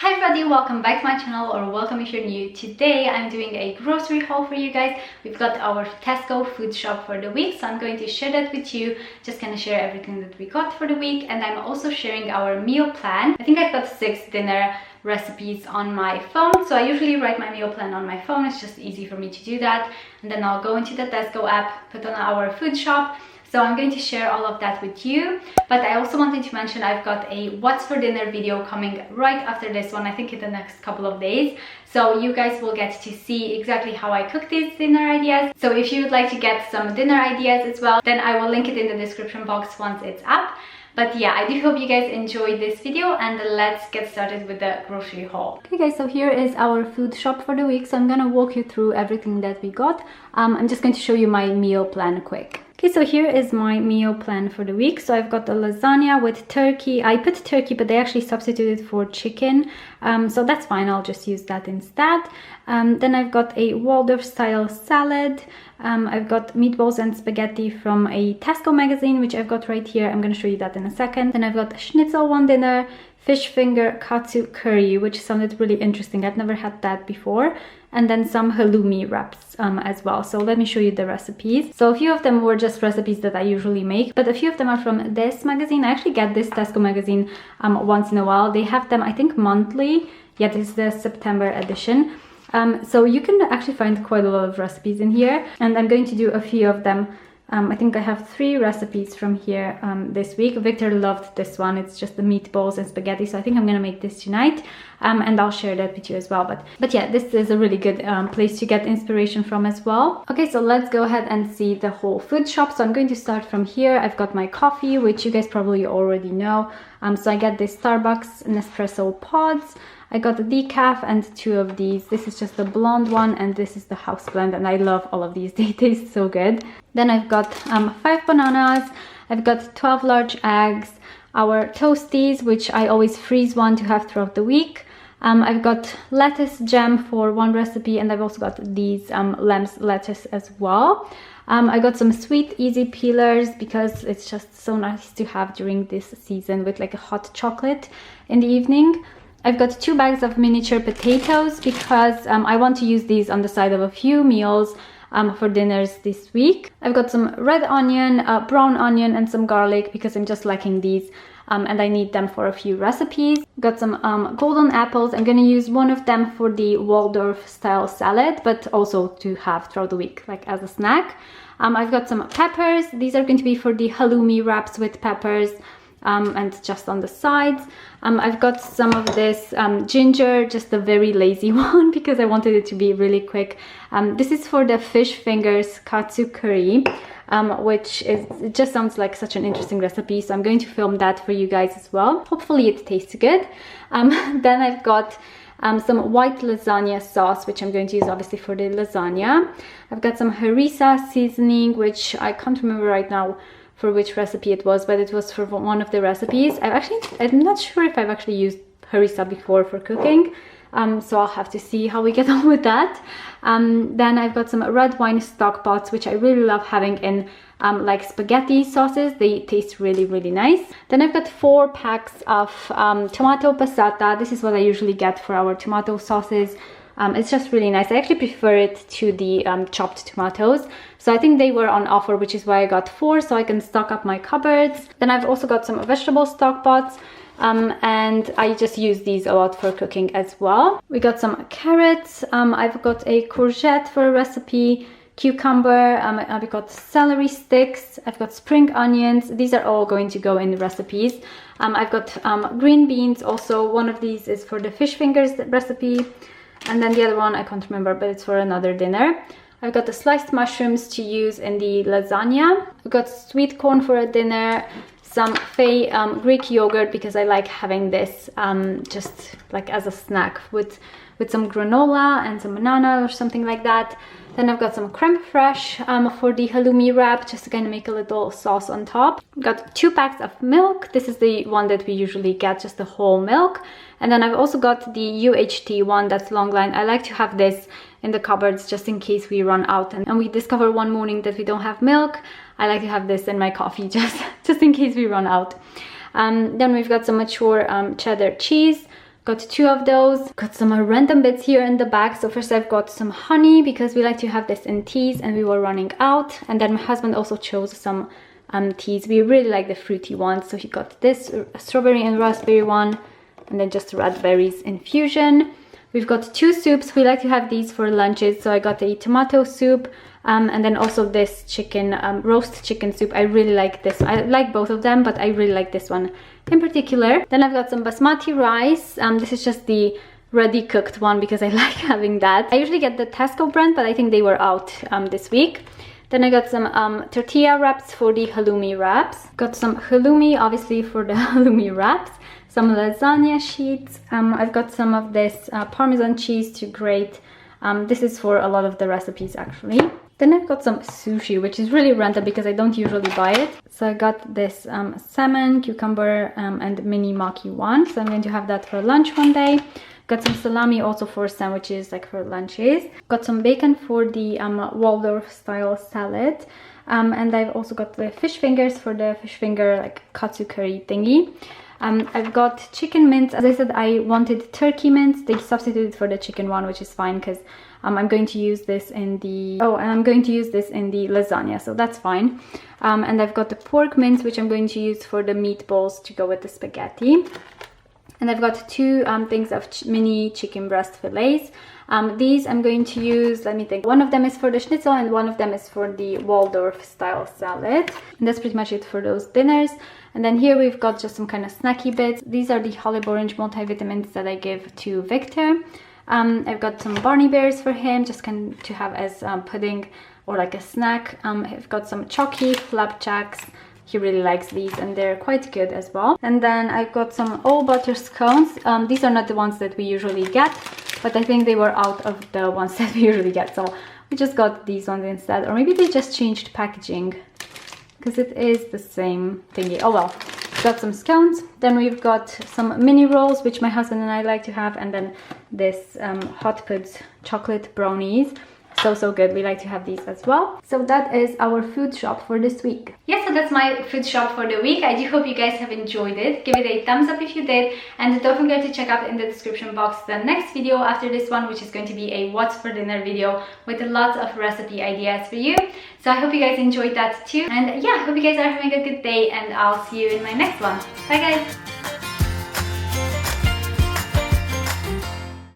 Hi everybody, welcome back to my channel, or welcome if you're new. Today I'm doing a grocery haul for you guys. We've got our Tesco food shop for the week, so I'm going to share that with you. Just gonna share everything that we got for the week, and I'm also sharing our meal plan. I think I've got 6 dinner recipes on my phone, so I usually write my meal plan on my phone. It's just easy for me to do that, and then I'll go into the Tesco app, put on our food shop. So I'm going to share all of that with you, but I also wanted to mention I've got a what's for dinner video coming right after this one, I think in the next couple of days. So you guys will get to see exactly how I cook these dinner ideas. So if you would like to get some dinner ideas as well, then I will link it in the description box once it's up. But yeah, I do hope you guys enjoyed this video, and let's get started with the grocery haul. Okay guys, so here is our food shop for the week. So I'm gonna walk you through everything that we got. I'm just going to show you my meal plan quick. Okay, so here is my meal plan for the week. So I've got the lasagna with turkey. I put turkey, but they actually substituted for chicken. So that's fine, I'll just use that instead. Then I've got a Waldorf style salad. I've got meatballs and spaghetti from a Tesco magazine, which I've got right here. I'm going to show you that in a second. Then I've got schnitzel one dinner, fish finger katsu curry, which sounded really interesting. I've never had that before. And then some halloumi wraps as well. So let me show you the recipes. So a few of them were just recipes that I usually make, but a few of them are from this magazine. I actually get this Tesco magazine once in a while. They have them, I think, monthly. Yeah, this is the September edition. So you can actually find quite a lot of recipes in here, and I'm going to do a few of them. I think I have 3 recipes from here this week. Victor loved this one. It's just the meatballs and spaghetti, so I think I'm gonna make this tonight, and I'll share that with you as well. But yeah, this is a really good place to get inspiration from as well. Okay, so let's go ahead and see the whole food shop. So I'm going to start from here. I've got my coffee, which you guys probably already know. So I get this Starbucks Nespresso pods. I got a decaf and 2 of these. This is just the blonde one, and this is the house blend, and I love all of these. They taste so good. Then I've got 5 bananas. I've got 12 large eggs, our toasties, which I always freeze one to have throughout the week. I've got lettuce jam for one recipe, and I've also got these Lamb's lettuce as well. I got some sweet easy peelers because it's just so nice to have during this season with like a hot chocolate in the evening. I've got 2 bags of miniature potatoes because I want to use these on the side of a few meals for dinners this week. I've got some red onion, brown onion, and some garlic because I'm just liking these and I need them for a few recipes. Got some golden apples. I'm gonna use one of them for the Waldorf style salad, but also to have throughout the week, like as a snack. I've got some peppers. These are going to be for the halloumi wraps with peppers. And just on the sides. I've got some of this ginger, just a very lazy one because I wanted it to be really quick. This is for the fish fingers katsu curry, which is, it just sounds like such an interesting recipe, so I'm going to film that for you guys as well. Hopefully it tastes good. Then I've got some white lasagna sauce, which I'm going to use obviously for the lasagna. I've got some harissa seasoning, which I can't remember right now for which recipe it was, but it was for one of the recipes. I'm not sure if I've actually used harissa before for cooking, so I'll have to see how we get on with that. Then I've got some red wine stock pots, which I really love having in like spaghetti sauces. They taste really, really nice. Then I've got 4 packs of tomato passata. This is what I usually get for our tomato sauces. It's just really nice. I actually prefer it to the chopped tomatoes. So I think they were on offer, which is why I got 4, so I can stock up my cupboards. Then I've also got some vegetable stock pots, and I just use these a lot for cooking as well. We got some carrots. I've got a courgette for a recipe, cucumber. I've got celery sticks. I've got spring onions. These are all going to go in the recipes. I've got green beans. Also, one of these is for the fish fingers recipe. And then the other one, I can't remember, but it's for another dinner. I've got the sliced mushrooms to use in the lasagna. I've got sweet corn for a dinner, some Fay Greek yogurt because I like having this just like as a snack with some granola and some banana or something like that. Then I've got some creme fraiche for the halloumi wrap, just to kind of make a little sauce on top. Got 2 packs of milk. This is the one that we usually get, just the whole milk. And then I've also got the UHT one, that's long line. I like to have this in the cupboards just in case we run out and we discover one morning that we don't have milk. I like to have this in my coffee just in case we run out. Then we've got some mature cheddar cheese, Got 2 of those. Got some random bits here in the back. So first I've got some honey because we like to have this in teas and we were running out. And then my husband also chose some teas. We really like the fruity ones. So he got this strawberry and raspberry one, and then just raspberries infusion. We've got 2 soups. We like to have these for lunches. So I got a tomato soup and then also this chicken, roast chicken soup. I really like this. I like both of them, but I really like this one in particular. Then I've got some basmati rice. This is just the ready cooked one because I like having that. I usually get the Tesco brand, but I think they were out this week. Then I got some tortilla wraps for the halloumi wraps. Got some halloumi, obviously, for the halloumi wraps. Some lasagna sheets. I've got some of this Parmesan cheese to grate. This is for a lot of the recipes, actually. Then I've got some sushi, which is really random because I don't usually buy it. So I got this salmon, cucumber, and mini maki one. So I'm going to have that for lunch one day. Got some salami also for sandwiches, like for lunches. Got some bacon for the Waldorf style salad. And I've also got the fish fingers for the fish finger like katsu curry thingy. I've got chicken mince. As I said, I wanted turkey mince. They substituted for the chicken one, which is fine because I'm going to use this in the lasagna, so that's fine. And I've got the pork mince, which I'm going to use for the meatballs to go with the spaghetti. And I've got 2 things of mini chicken breast fillets. These I'm going to use, let me think. One of them is for the schnitzel and one of them is for the Waldorf style salad. And that's pretty much it for those dinners. And then here we've got just some kind of snacky bits. These are the olive orange multivitamins that I give to Victor. I've got some Barney Bears for him, just kind of to have as pudding or like a snack. I've got some chalky flapjacks. He really likes these and they're quite good as well. And then I've got some all butter scones. These are not the ones that we usually get, but I think they were out of the ones that we usually get. So we just got these ones instead, or maybe they just changed packaging because it is the same thingy. Oh well. Got some scones. Then we've got some mini rolls, which my husband and I like to have, and then this Hot Puds chocolate brownies. So good. We like to have these as well. So that is our food shop for this week. Yeah, so that's my food shop for the week. I do hope you guys have enjoyed it. Give it a thumbs up if you did, and don't forget to check out in the description box the next video after this one, which is going to be a what's for dinner video with lots of recipe ideas for you. So I hope you guys enjoyed that too, and yeah, I hope you guys are having a good day, and I'll see you in my next one. Bye guys.